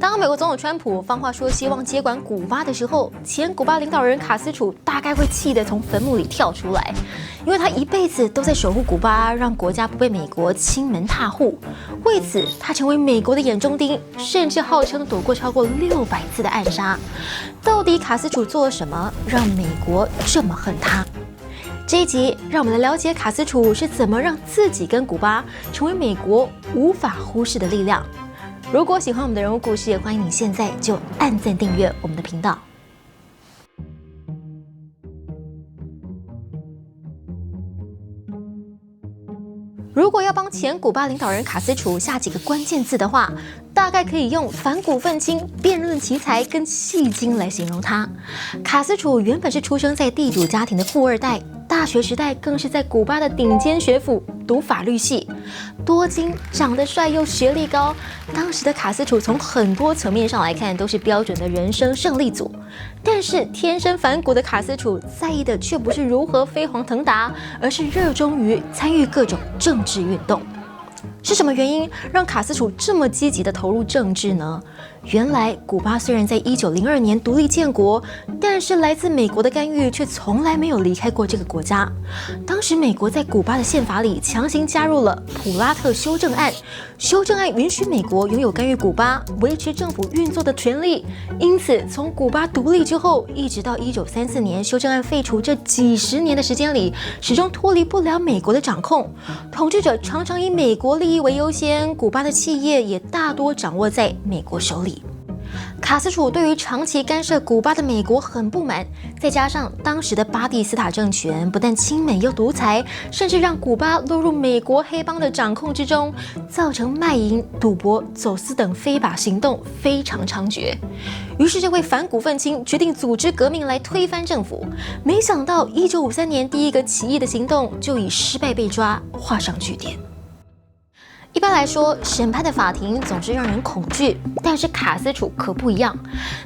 当美国总统川普放话说希望接管古巴的时候，前古巴领导人卡斯楚大概会气得从坟墓里跳出来，因为他一辈子都在守护古巴，让国家不被美国亲门踏户。为此，他成为美国的眼中钉，甚至号称躲过超过600次的暗杀。到底卡斯楚做了什么，让美国这么恨他？这一集，让我们来了解卡斯楚是怎么让自己跟古巴成为美国无法忽视的力量。如果喜欢我们的人物故事，也欢迎你现在就按赞订阅我们的频道。如果要帮前古巴领导人卡斯楚下几个关键字的话，大概可以用反骨愤青、辩论奇才跟戏精来形容他。卡斯楚原本是出生在地主家庭的富二代，大学时代更是在古巴的顶尖学府读法律系，多金、长得帅又学历高。当时的卡斯楚从很多层面上来看都是标准的人生胜利组，但是天生反骨的卡斯楚在意的却不是如何飞黄腾达，而是热衷于参与各种政治运动。是什么原因让卡斯楚这么积极地投入政治呢？原来，古巴虽然在1902年独立建国，但是来自美国的干预却从来没有离开过这个国家。当时，美国在古巴的宪法里强行加入了普拉特修正案，修正案允许美国拥有干预古巴、维持政府运作的权利。因此，从古巴独立之后，一直到1934年修正案废除，这几十年的时间里，始终脱离不了美国的掌控。统治者常常以美国利益为优先，古巴的企业也大多掌握在美国手里。卡斯楚对于长期干涉古巴的美国很不满，再加上当时的巴蒂斯塔政权不但亲美又独裁，甚至让古巴落入美国黑帮的掌控之中，造成卖淫、赌博、走私等非法行动非常猖獗。于是这位反骨愤青决定组织革命来推翻政府，没想到1953年第一个起义的行动就以失败被抓，画上句点。一般来说，审判的法庭总是让人恐惧，但是卡斯楚可不一样。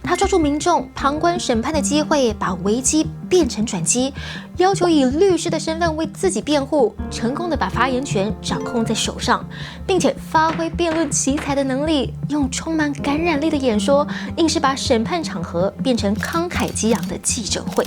他抓住民众旁观审判的机会，把危机变成转机，要求以律师的身份为自己辩护，成功的把发言权掌控在手上，并且发挥辩论奇才的能力，用充满感染力的演说，硬是把审判场合变成慷慨激昂的记者会。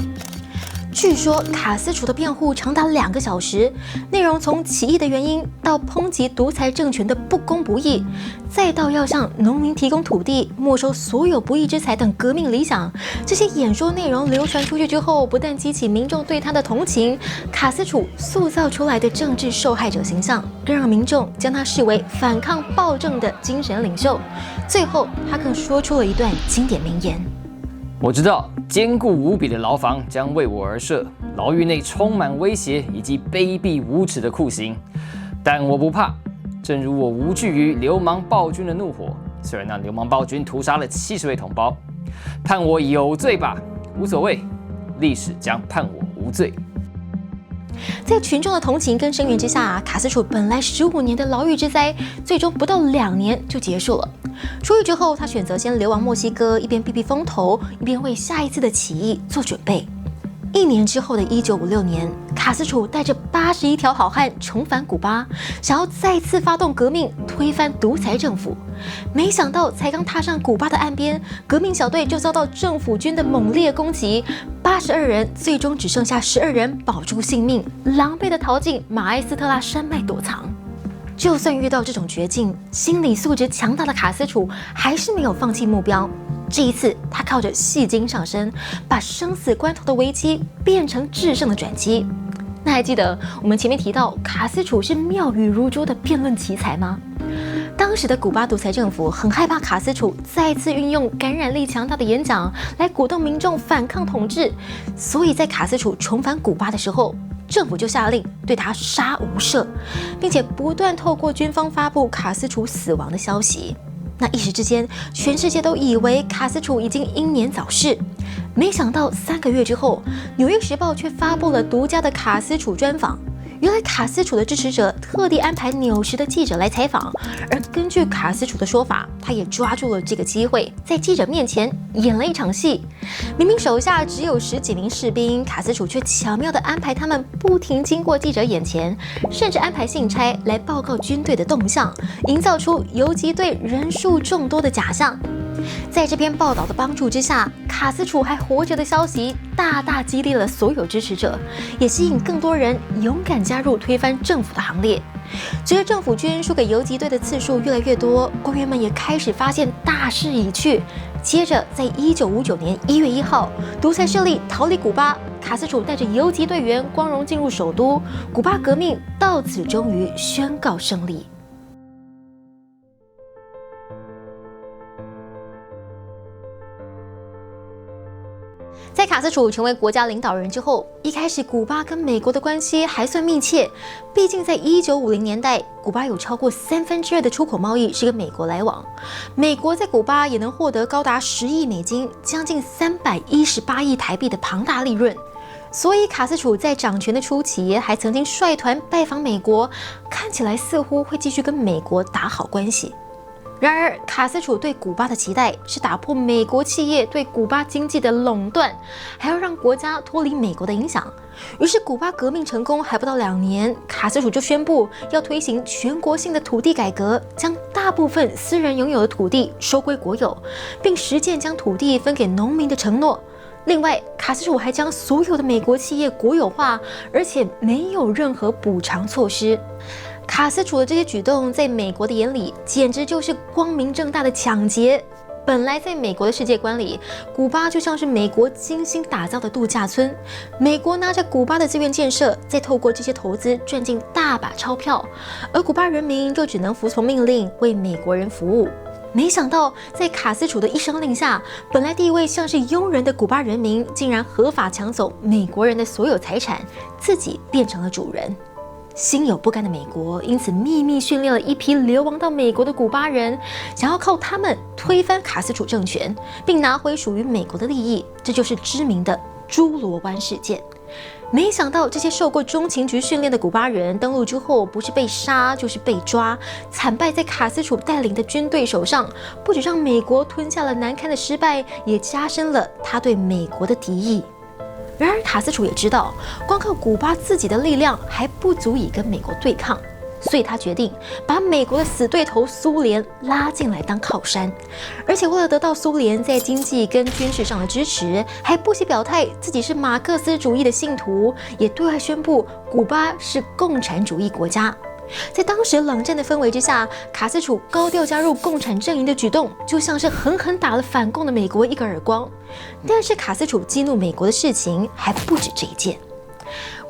据说卡斯楚的辩护长达2个小时，内容从起义的原因到抨击独裁政权的不公不义，再到要向农民提供土地、没收所有不义之财等革命理想。这些演说内容流传出去之后，不但激起民众对他的同情，卡斯楚塑造出来的政治受害者形象，更让民众将他视为反抗暴政的精神领袖。最后，他更说出了一段经典名言：我知道坚固无比的牢房将为我而设，牢狱内充满威胁以及卑鄙无耻的酷刑，但我不怕，正如我无惧于流氓暴君的怒火。虽然那流氓暴君屠杀了70位同胞，判我有罪吧，无所谓，历史将判我无罪。在群众的同情跟声援之下，卡斯楚本来15年的牢狱之灾，最终不到2年就结束了。出狱之后，他选择先流亡墨西哥，一边避避风头，一边为下一次的起义做准备。1年之后的1956年，卡斯楚带着81条好汉重返古巴，想要再次发动革命，推翻独裁政府。没想到，才刚踏上古巴的岸边，革命小队就遭到政府军的猛烈攻击，82人最终只剩下12人保住性命，狼狈地逃进马埃斯特拉山脉躲藏。就算遇到这种绝境，心理素质强大的卡斯楚还是没有放弃目标。这一次，他靠着戏精上身，把生死关头的危机变成制胜的转机。那还记得我们前面提到卡斯楚是妙语如珠的辩论奇才吗？当时的古巴独裁政府很害怕卡斯楚再次运用感染力强大的演讲来鼓动民众反抗统治，所以在卡斯楚重返古巴的时候，政府就下令对他杀无赦，并且不断透过军方发布卡斯楚死亡的消息。那一时之间，全世界都以为卡斯楚已经英年早逝。没想到3个月之后，《纽约时报》却发布了独家的卡斯楚专访。原来卡斯楚的支持者特地安排纽时的记者来采访，而根据卡斯楚的说法，他也抓住了这个机会，在记者面前演了一场戏。明明手下只有10几名士兵，卡斯楚却巧妙地安排他们不停经过记者眼前，甚至安排信差来报告军队的动向，营造出游击队人数众多的假象。在这篇报道的帮助之下，卡斯楚还活着的消息大大激励了所有支持者，也吸引更多人勇敢加入推翻政府的行列。随着政府军输给游击队的次数越来越多，官员们也开始发现大势已去。接着，在1959年1月1号，独裁势力逃离古巴，卡斯楚带着游击队员光荣进入首都，古巴革命到此终于宣告胜利。在卡斯楚成为国家领导人之后，一开始古巴跟美国的关系还算密切，毕竟在1950年代，古巴有超过2/3的出口贸易是跟美国来往，美国在古巴也能获得高达10亿美金，将近318亿台币的庞大利润。所以卡斯楚在掌权的初期，还曾经率团拜访美国，看起来似乎会继续跟美国打好关系。然而，卡斯楚对古巴的期待是打破美国企业对古巴经济的垄断，还要让国家脱离美国的影响。于是，古巴革命成功还不到2年，卡斯楚就宣布要推行全国性的土地改革，将大部分私人拥有的土地收归国有，并实践将土地分给农民的承诺。另外，卡斯楚还将所有的美国企业国有化，而且没有任何补偿措施。卡斯楚的这些举动，在美国的眼里，简直就是光明正大的抢劫。本来在美国的世界观里，古巴就像是美国精心打造的度假村，美国拿着古巴的资源建设，再透过这些投资赚进大把钞票，而古巴人民就只能服从命令，为美国人服务。没想到，在卡斯楚的一声令下，本来地位像是佣人的古巴人民，竟然合法抢走美国人的所有财产，自己变成了主人。心有不甘的美国因此秘密训练了一批流亡到美国的古巴人，想要靠他们推翻卡斯楚政权，并拿回属于美国的利益。这就是知名的猪罗湾事件。没想到这些受过中情局训练的古巴人登陆之后，不是被杀就是被抓，惨败在卡斯楚带领的军队手上，不只让美国吞下了难堪的失败，也加深了他对美国的敌意。然而，卡斯楚也知道，光靠古巴自己的力量还不足以跟美国对抗，所以他决定把美国的死对头苏联拉进来当靠山，而且为了得到苏联在经济跟军事上的支持，还不惜表态自己是马克思主义的信徒，也对外宣布古巴是共产主义国家。在当时冷战的氛围之下，卡斯楚高调加入共产阵营的举动，就像是狠狠打了反共的美国一个耳光。但是卡斯楚激怒美国的事情还不止这一件。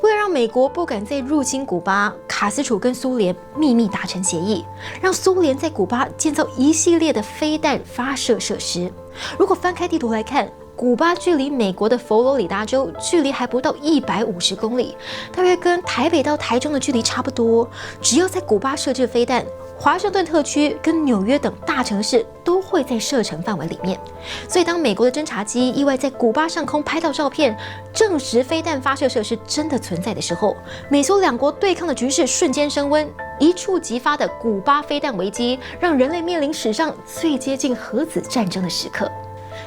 为了让美国不敢再入侵古巴，卡斯楚跟苏联秘密达成协议，让苏联在古巴建造一系列的飞弹发射设施。如果翻开地图来看，古巴距离美国的佛罗里达州距离还不到150公里，大约跟台北到台中的距离差不多。只要在古巴设置飞弹，华盛顿特区跟纽约等大城市都会在射程范围里面。所以当美国的侦察机意外在古巴上空拍到照片，证实飞弹发射设施真的存在的时候，美苏两国对抗的局势瞬间升温。一触即发的古巴飞弹危机，让人类面临史上最接近核子战争的时刻。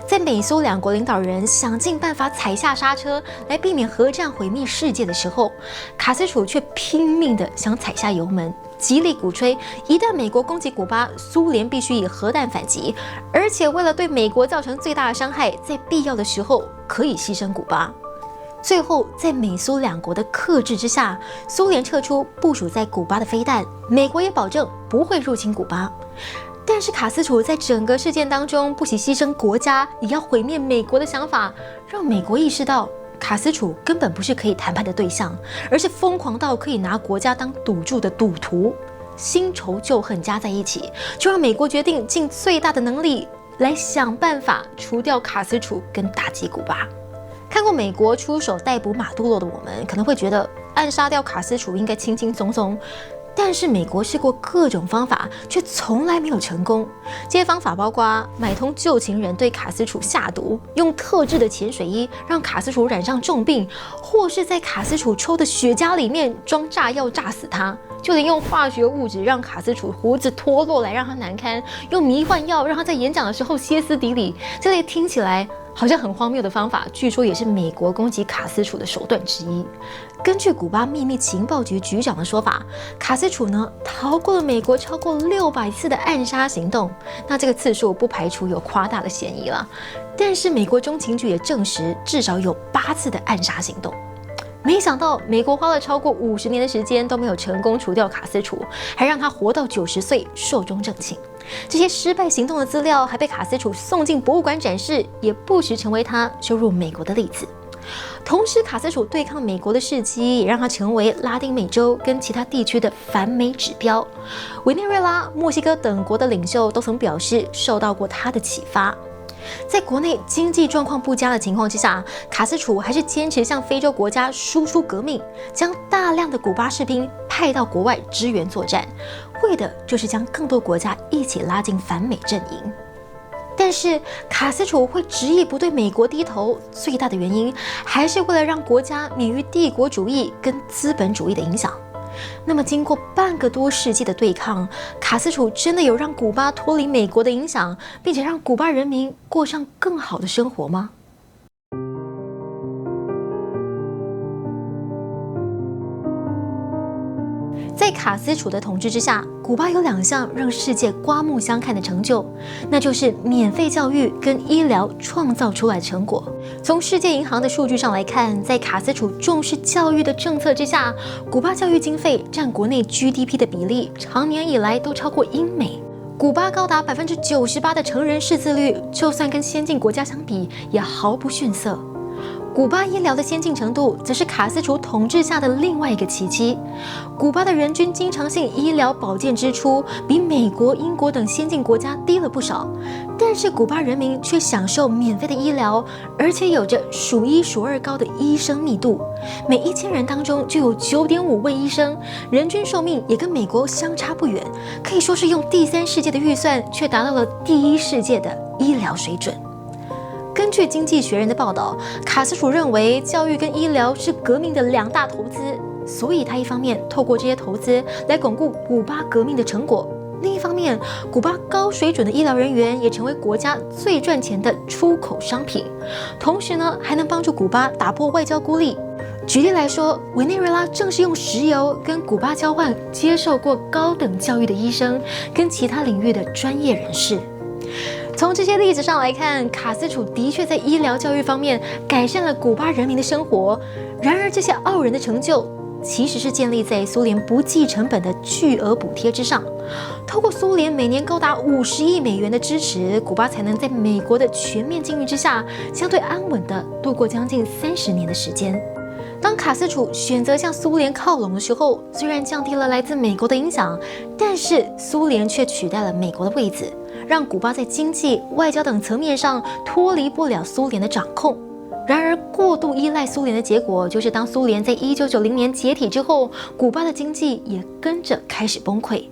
在美苏两国领导人想尽办法踩下刹车，来避免核战毁灭世界的时候，卡斯楚却拼命地想踩下油门，极力鼓吹一旦美国攻击古巴，苏联必须以核弹反击，而且为了对美国造成最大的伤害，在必要的时候可以牺牲古巴。最后，在美苏两国的克制之下，苏联撤出部署在古巴的飞弹，美国也保证不会入侵古巴。但是卡斯楚在整个事件当中不惜牺牲国家，也要毁灭美国的想法，让美国意识到卡斯楚根本不是可以谈判的对象，而是疯狂到可以拿国家当赌注的赌徒。新仇旧恨加在一起，就让美国决定尽最大的能力来想办法除掉卡斯楚跟打击古巴。看过美国出手逮捕马杜罗的我们，可能会觉得暗杀掉卡斯楚应该轻轻松松。但是美国试过各种方法，却从来没有成功。这些方法包括买通旧情人对卡斯楚下毒，用特制的潜水衣让卡斯楚染上重病，或是在卡斯楚抽的雪茄里面装炸药炸死他，就连用化学物质让卡斯楚胡子脱落来让他难堪，用迷幻药让他在演讲的时候歇斯底里。这类听起来好像很荒谬的方法，据说也是美国攻击卡斯楚的手段之一。根据古巴秘密情报局局长的说法，卡斯楚呢逃过了美国超过600次的暗杀行动，那这个次数不排除有夸大的嫌疑了。但是美国中情局也证实，至少有8次的暗杀行动。没想到美国花了超过50年的时间都没有成功除掉卡斯楚，还让他活到90岁寿终正寝。这些失败行动的资料还被卡斯楚送进博物馆展示，也不时成为他羞辱美国的例子。同时，卡斯楚对抗美国的事迹也让他成为拉丁美洲跟其他地区的反美指标。委内瑞拉、墨西哥等国的领袖都曾表示受到过他的启发。在国内经济状况不佳的情况之下，卡斯楚还是坚持向非洲国家输出革命，将大量的古巴士兵派到国外支援作战，为的就是将更多国家一起拉进反美阵营。但是卡斯楚会执意不对美国低头，最大的原因还是为了让国家免于帝国主义跟资本主义的影响。那么经过半个多世纪的对抗，卡斯楚真的有让古巴脱离美国的影响，并且让古巴人民过上更好的生活吗？在卡斯楚的统治之下，古巴有2项让世界刮目相看的成就，那就是免费教育跟医疗创造出来的成果。从世界银行的数据上来看，在卡斯楚重视教育的政策之下，古巴教育经费占国内 GDP 的比例，长年以来都超过英美。古巴高达98%的成人识字率，就算跟先进国家相比，也毫不逊色。古巴医疗的先进程度，则是卡斯楚统治下的另外一个奇迹。古巴的人均经常性医疗保健支出比美国、英国等先进国家低了不少，但是古巴人民却享受免费的医疗，而且有着数1数2高的医生密度，每1000人当中就有9.5位医生，人均寿命也跟美国相差不远，可以说是用第3世界的预算，却达到了第1世界的医疗水准。根据《经济学人》的报道，卡斯楚认为教育跟医疗是革命的2大投资，所以他一方面透过这些投资来巩固古巴革命的成果，另一方面，古巴高水准的医疗人员也成为国家最赚钱的出口商品，同时呢，还能帮助古巴打破外交孤立。举例来说，委内瑞拉正是用石油跟古巴交换接受过高等教育的医生跟其他领域的专业人士。从这些例子上来看，卡斯楚的确在医疗教育方面改善了古巴人民的生活。然而，这些傲人的成就其实是建立在苏联不计成本的巨额补贴之上。透过苏联每年高达50亿美元的支持，古巴才能在美国的全面禁运之下，相对安稳地度过将近30年的时间。当卡斯楚选择向苏联靠拢的时候，虽然降低了来自美国的影响，但是苏联却取代了美国的位子，让古巴在经济、外交等层面上脱离不了苏联的掌控。然而，过度依赖苏联的结果，就是当苏联在1990年解体之后，古巴的经济也跟着开始崩溃。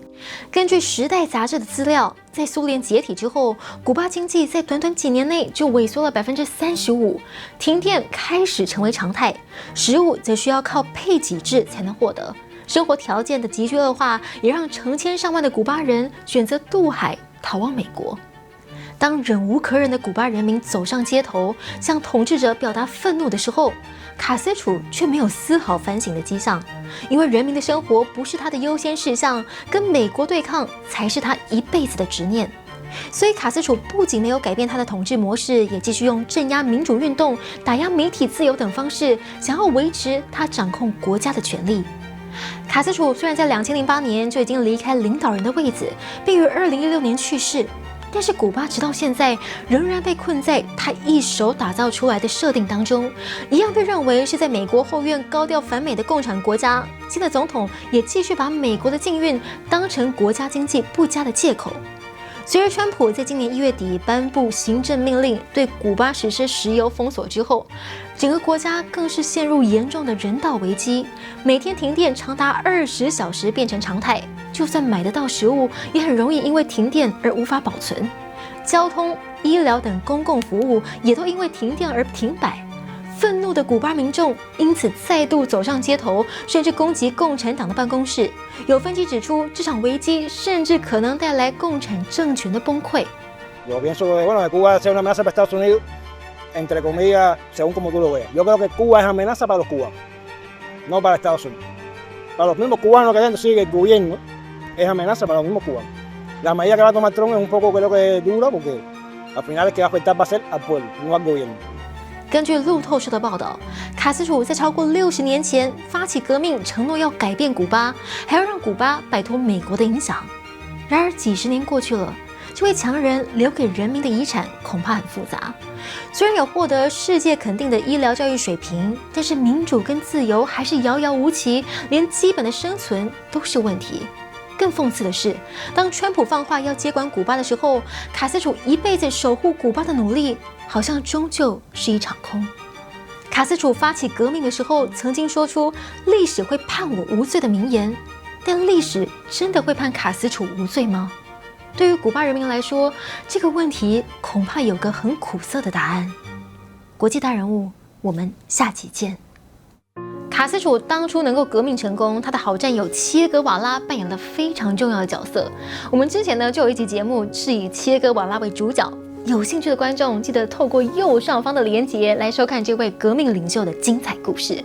根据《时代》杂志的资料，在苏联解体之后，古巴经济在短短几年内就萎缩了35%，停电开始成为常态，食物则需要靠配给制才能获得。生活条件的急剧恶化，也让成千上万的古巴人选择渡海逃往美国。当忍无可忍的古巴人民走上街头，向统治者表达愤怒的时候，卡斯楚却没有丝毫反省的迹象，因为人民的生活不是他的优先事项，跟美国对抗才是他一辈子的执念。所以卡斯楚不仅没有改变他的统治模式，也继续用镇压民主运动、打压媒体自由等方式，想要维持他掌控国家的权力。卡斯楚虽然在2008年就已经离开领导人的位子，并于2016年去世，但是古巴直到现在仍然被困在他一手打造出来的设定当中，一样被认为是在美国后院高调反美的共产国家。新的总统也继续把美国的禁运当成国家经济不佳的借口。随着川普在今年1月底颁布行政命令对古巴实施石油封锁之后，整个国家更是陷入严重的人道危机，每天停电长达20小时变成常态，就算买得到食物，也很容易因为停电而无法保存。交通、医疗等公共服务也都因为停电而停摆。愤怒的古巴民众因此再度走上街头，甚至攻击共产党的办公室。有分析指出，这场危机甚至可能带来共产政权的崩溃。Yo pienso que bueno, Cuba sea una amenaza para Estados Unidos entre comillas, según como tú lo veas. Yo creo que Cuba es amenaza para los cubanos, no para Estados Unidos. Para los mismos cubanos que hay, sí, que el gobierno es amenaza para los mismos cubanos. La medida que va a tomar Trump es un poco, creo que dura, porque al final el que va a afectar va a ser al pueblo, no al gobierno。根据路透社的报道，卡斯楚在超过60年前发起革命，承诺要改变古巴，还要让古巴摆脱美国的影响。然而几十年过去了，这位强人留给人民的遗产恐怕很复杂。虽然有获得世界肯定的医疗教育水平，但是民主跟自由还是遥遥无期，连基本的生存都是问题。更讽刺的是，当川普放话要接管古巴的时候，卡斯楚一辈子守护古巴的努力，好像终究是一场空。卡斯楚发起革命的时候，曾经说出“历史会判我无罪”的名言，但历史真的会判卡斯楚无罪吗？对于古巴人民来说，这个问题恐怕有个很苦涩的答案。国际大人物，我们下集见。卡斯楚当初能够革命成功，他的好战友切格瓦拉扮演了非常重要的角色。我们之前呢就有一集节目是以切格瓦拉为主角，有兴趣的观众记得透过右上方的连结来收看这位革命领袖的精彩故事。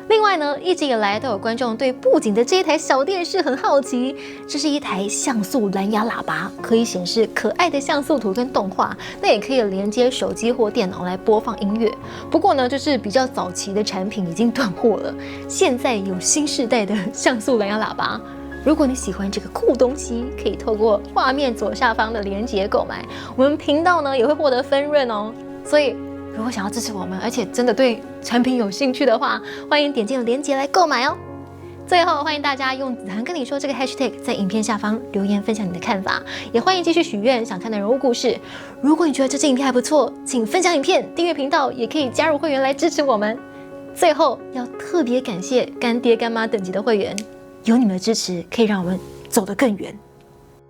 另外呢，一直以来都有观众对布景的这一台小电视很好奇，这是一台像素蓝牙喇叭，可以显示可爱的像素图跟动画，那也可以连接手机或电脑来播放音乐。不过呢，这是比较早期的产品，已经断货了。现在有新世代的像素蓝牙喇叭。如果你喜欢这个酷东西，可以透过画面左下方的连结购买。我们频道呢也会获得分润哦，所以如果想要支持我们，而且真的对产品有兴趣的话，欢迎点进连结来购买哦。最后，欢迎大家用子涵跟你说这个 hashtag 在影片下方留言分享你的看法，也欢迎继续许愿想看的人物故事。如果你觉得这支影片还不错，请分享影片、订阅频道，也可以加入会员来支持我们。最后，要特别感谢干爹干妈等级的会员，有你们的支持，可以让我们走得更远。